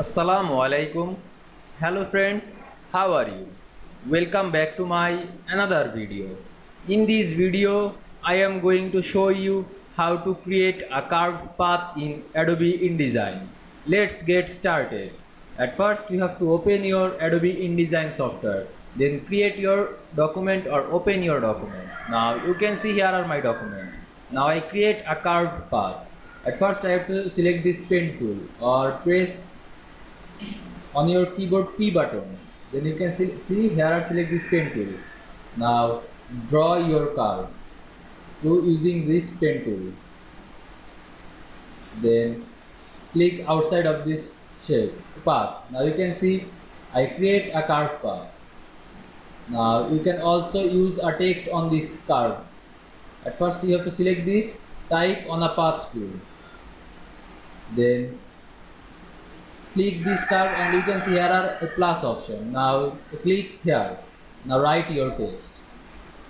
Assalamu Walaikum. Hello friends, how are you? Welcome back to my another video. In this video, I am going to show you how to create a curved path in Adobe InDesign. Let's get started. At first, you have to open your Adobe InDesign software. Then create your document or open your document. Now you can see here are my document. Now I create a curved path. At first I have to select this pen tool or press on your keyboard P button. Then you can see here I select this pen tool. Now draw your curve through using this pen tool. Then click outside of this shape path. Now you can see I create a curved path. Now you can also use a text on this curve. At first you have to select this, type on a path tool. Then click this curve and you can see here are a plus option. Now click here. Now write your text.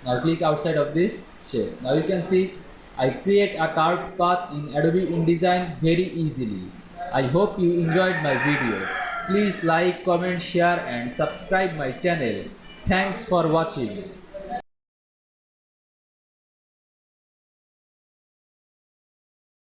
Now click outside of this shape. Now you can see I create a curved path in Adobe InDesign very easily. I hope you enjoyed my video. Please like, comment, share and subscribe my channel. Thanks for watching.